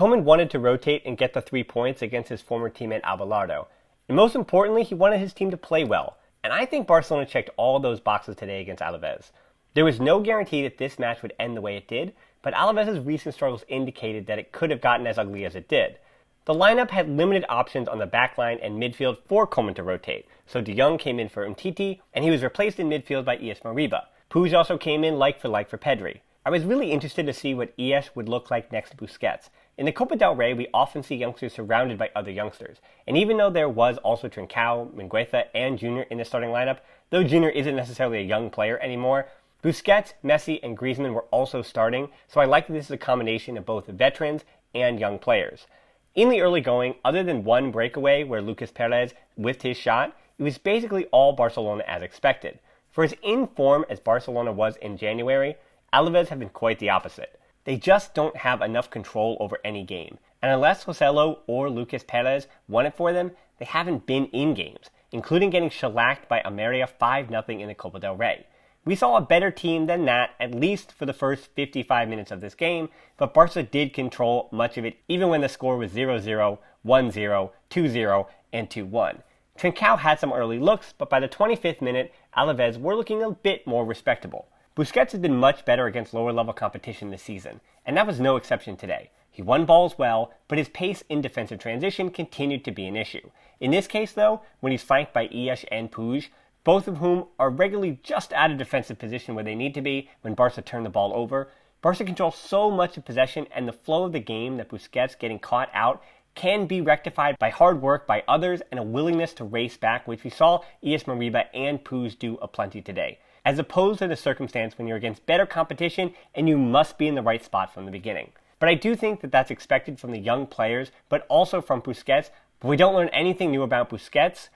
Koeman wanted to rotate and get the 3 points against his former teammate Abelardo. And most importantly, he wanted his team to play well. And I think Barcelona checked all those boxes today against Alaves. There was no guarantee that this match would end the way it did, but Alaves' recent struggles indicated that it could have gotten as ugly as it did. The lineup had limited options on the backline and midfield for Koeman to rotate, so De Jong came in for Umtiti, and he was replaced in midfield by Ilaix Moriba. Puig also came in like for Pedri. I was really interested to see what Ilaix would look like next to Busquets. In the Copa del Rey, we often see youngsters surrounded by other youngsters, and even though there was also Trincão, Mingueza, and Junior in the starting lineup, though Junior isn't necessarily a young player anymore, Busquets, Messi, and Griezmann were also starting, so I like that this is a combination of both veterans and young players. In the early going, other than one breakaway where Lucas Perez whiffed his shot, it was basically all Barcelona as expected. For as in form as Barcelona was in January, Alaves have been quite the opposite. They just don't have enough control over any game, and unless Joselu or Lucas Perez won it for them, they haven't been in games, including getting shellacked by Almeria 5-0 in the Copa del Rey. We saw a better team than that, at least for the first 55 minutes of this game, but Barca did control much of it, even when the score was 0-0, 1-0, 2-0, and 2-1. Trincão had some early looks, but by the 25th minute, Alaves were looking a bit more respectable. Busquets has been much better against lower-level competition this season, and that was no exception today. He won balls well, but his pace in defensive transition continued to be an issue. In this case, though, when he's flanked by Ilaix and Puig, both of whom are regularly just out of defensive position where they need to be when Barca turn the ball over, Barca controls so much of possession and the flow of the game that Busquets getting caught out can be rectified by hard work by others and a willingness to race back, which we saw Ilaix Moriba and Puig do aplenty today, as opposed to the circumstance when you're against better competition and you must be in the right spot from the beginning. But I do think that that's expected from the young players, but also from Busquets, but we don't learn anything new about Busquets,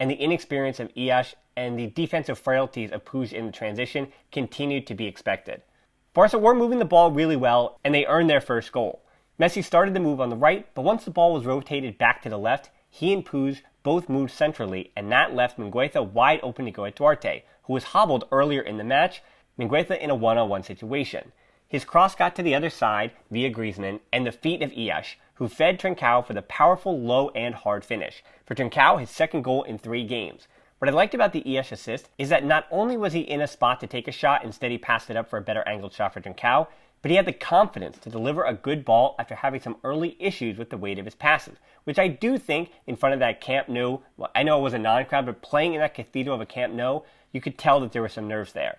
and the inexperience of Ilaix and the defensive frailties of Puig in the transition continued to be expected. Barca were moving the ball really well, and they earned their first goal. Messi started the move on the right, but once the ball was rotated back to the left, he and Puig both moved centrally, and that left Mingueza wide open to go at Duarte, who was hobbled earlier in the match, Mingueza in a one-on-one situation. His cross got to the other side via Griezmann and the feet of Ilaix, who fed Trincão for the powerful low and hard finish. For Trincão, his second goal in 3 games. What I liked about the Ilaix assist is that not only was he in a spot to take a shot, instead he passed it up for a better angled shot for Trincão, but he had the confidence to deliver a good ball after having some early issues with the weight of his passes, which I do think in front of that Camp Nou, well, I know it was a non-crowd, but playing in that cathedral of a Camp Nou, you could tell that there were some nerves there.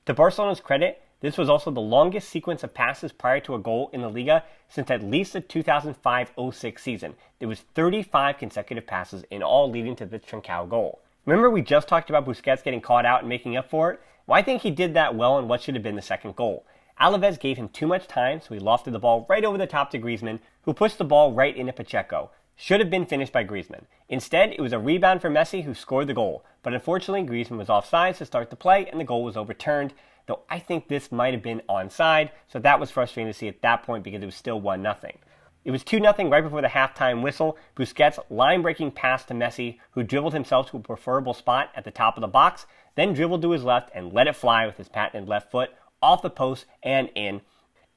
To Barcelona's credit, this was also the longest sequence of passes prior to a goal in the Liga since at least the 2005-06 season. There was 35 consecutive passes in all leading to the Trincão goal. Remember we just talked about Busquets getting caught out and making up for it? Well, I think he did that well in what should have been the second goal. Alaves gave him too much time, so he lofted the ball right over the top to Griezmann, who pushed the ball right into Pacheco. Should have been finished by Griezmann. Instead, it was a rebound for Messi, who scored the goal. But unfortunately, Griezmann was offside to start the play, and the goal was overturned, though I think this might have been onside, so that was frustrating to see at that point because it was still 1-0. It was 2-0 right before the halftime whistle. Busquets' line-breaking pass to Messi, who dribbled himself to a preferable spot at the top of the box, then dribbled to his left and let it fly with his patented left foot, off the post and in.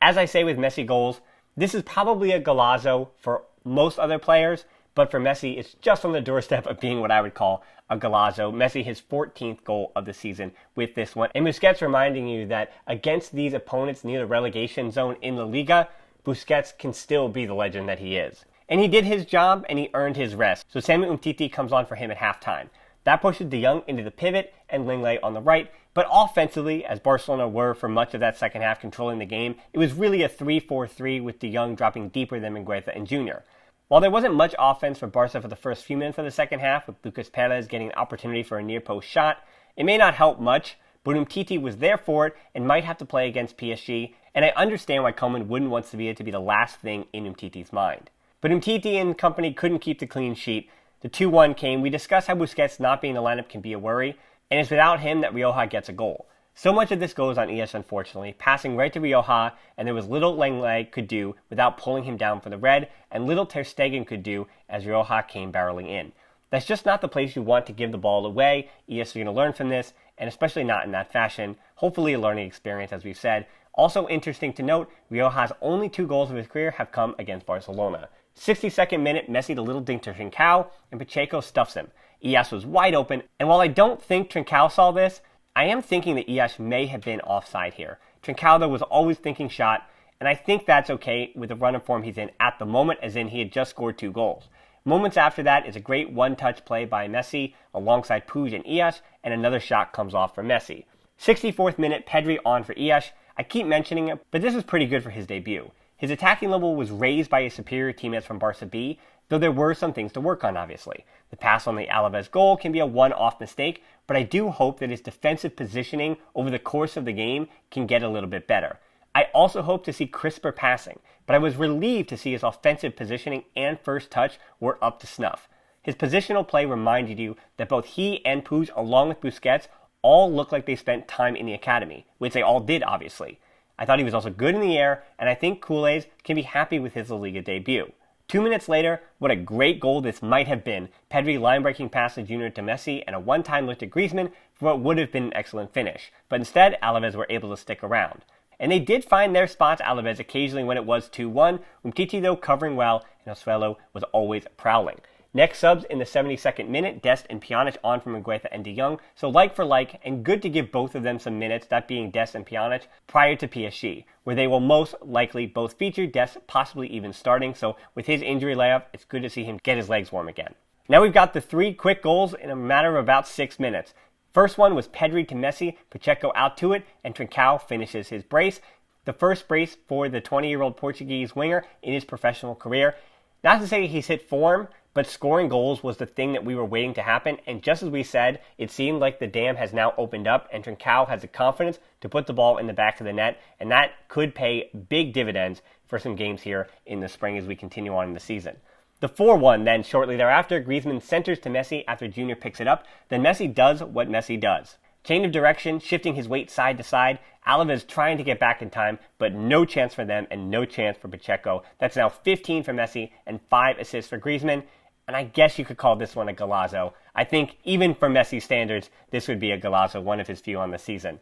As I say with Messi goals, this is probably a golazo for most other players, but for Messi, it's just on the doorstep of being what I would call a golazo. Messi, his 14th goal of the season with this one. And Busquets reminding you that against these opponents near the relegation zone in La Liga, Busquets can still be the legend that he is. And he did his job, and he earned his rest. So Samuel Umtiti comes on for him at halftime. That pushes De Jong into the pivot and Lenglet on the right, but offensively, as Barcelona were for much of that second half controlling the game, it was really a 3-4-3 with De Jong dropping deeper than Mingueza and Junior. While there wasn't much offense for Barca for the first few minutes of the second half, with Lucas Perez getting an opportunity for a near-post shot, it may not help much, but Umtiti was there for it and might have to play against PSG, and I understand why Koeman wouldn't want Sevilla to be the last thing in Umtiti's mind. But Umtiti and company couldn't keep the clean sheet. The 2-1 came. We discussed how Busquets not being in the lineup can be a worry, and it's without him that Rioja gets a goal. So much of this goes on Ilaix, unfortunately, passing right to Rioja, and there was little Lenglet could do without pulling him down for the red, and little Ter Stegen could do as Rioja came barreling in. That's just not the place you want to give the ball away. Ilaix are going to learn from this, and especially not in that fashion. Hopefully a learning experience, as we've said. Also interesting to note, Rioja's only 2 goals of his career have come against Barcelona. 62nd minute, Messi the little dink to Trincão, and Pacheco stuffs him. Ilaix was wide open, and while I don't think Trincão saw this, I am thinking that Ilaix may have been offside here. Trincão, though, was always thinking shot, and I think that's okay with the run of form he's in at the moment, as in he had just scored 2 goals. Moments after that is a great one-touch play by Messi alongside Puig and Ilaix, and another shot comes off for Messi. 64th minute, Pedri on for Ilaix. I keep mentioning it, but this was pretty good for his debut. His attacking level was raised by his superior teammates from Barca B, though there were some things to work on, obviously. The pass on the Alaves goal can be a one-off mistake, but I do hope that his defensive positioning over the course of the game can get a little bit better. I also hope to see crisper passing, but I was relieved to see his offensive positioning and first touch were up to snuff. His positional play reminded you that both he and Puig, along with Busquets, all look like they spent time in the academy, which they all did, obviously. I thought he was also good in the air, and I think Culés can be happy with his La Liga debut. 2 minutes later, what a great goal this might have been. Pedri line-breaking pass to Junior to Messi, and a one-time lift to Griezmann for what would have been an excellent finish. But instead, Alaves were able to stick around. And they did find their spots, Alaves, occasionally when it was 2-1. Umtiti, though, covering well, and Osuelo was always prowling. Next subs in the 72nd minute, Dest and Pjanic on from Migueta and De Jong, so like for like, and good to give both of them some minutes, that being Dest and Pjanic, prior to PSG, where they will most likely both feature, Dest possibly even starting, so with his injury layoff, it's good to see him get his legs warm again. Now we've got the 3 quick goals in a matter of about 6 minutes. First one was Pedri to Messi, Pacheco out to it, and Trincão finishes his brace. The first brace for the 20-year-old Portuguese winger in his professional career. Not to say he's hit form, but scoring goals was the thing that we were waiting to happen, and just as we said, it seemed like the dam has now opened up, and Trincão has the confidence to put the ball in the back of the net, and that could pay big dividends for some games here in the spring as we continue on in the season. The 4-1 then, shortly thereafter, Griezmann centers to Messi after Junior picks it up, then Messi does what Messi does. Change of direction, shifting his weight side to side, Alaves trying to get back in time, but no chance for them and no chance for Pacheco. That's now 15 for Messi and 5 assists for Griezmann. And I guess you could call this one a golazo. I think even for Messi standards, this would be a golazo, one of his few on the season.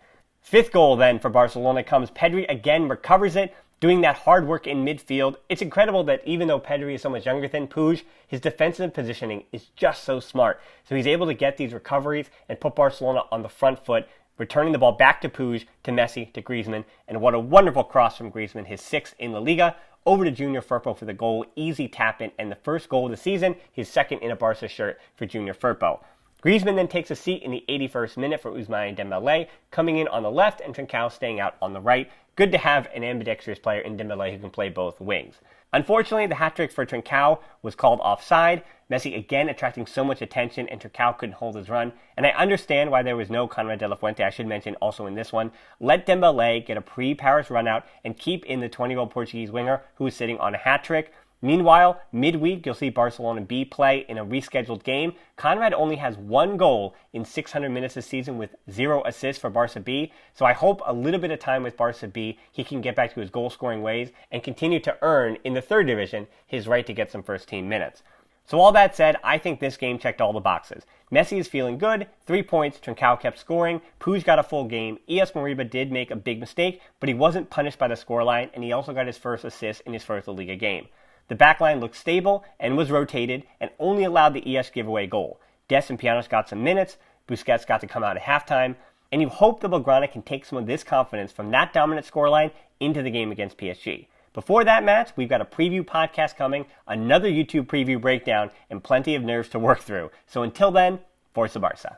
5th goal then for Barcelona comes. Pedri again recovers it, doing that hard work in midfield. It's incredible that even though Pedri is so much younger than Puig, his defensive positioning is just so smart. So he's able to get these recoveries and put Barcelona on the front foot, returning the ball back to Puig, to Messi, to Griezmann. And what a wonderful cross from Griezmann, his 6th in La Liga. Over to Junior Firpo for the goal, easy tap-in, and the first goal of the season, his 2nd in a Barca shirt for Junior Firpo. Griezmann then takes a seat in the 81st minute for Ousmane Dembélé, coming in on the left and Trincão staying out on the right. Good to have an ambidextrous player in Dembélé who can play both wings. Unfortunately, the hat-trick for Trincão was called offside. Messi again attracting so much attention, and Trincão couldn't hold his run. And I understand why there was no Conrad de la Fuente, I should mention also in this one. Let Dembélé get a pre-Paris run-out and keep in the 20-year-old Portuguese winger who is sitting on a hat-trick. Meanwhile, midweek, you'll see Barcelona B play in a rescheduled game. Conrad only has 1 goal in 600 minutes this season with 0 assists for Barca B, so I hope a little bit of time with Barca B, he can get back to his goal-scoring ways and continue to earn, in the 3rd division, his right to get some first-team minutes. So all that said, I think this game checked all the boxes. Messi is feeling good, 3 points, Trincão kept scoring, Puig got a full game, Ilaix Moriba did make a big mistake, but he wasn't punished by the scoreline, and he also got his first assist in his first La Liga game. The backline looked stable and was rotated and only allowed the Ilaix giveaway goal. Dest and Pjanic got some minutes, Busquets got to come out at halftime, and you hope the Blaugrana can take some of this confidence from that dominant scoreline into the game against PSG. Before that match, we've got a preview podcast coming, another YouTube preview breakdown, and plenty of nerves to work through. So until then, Forza Barca.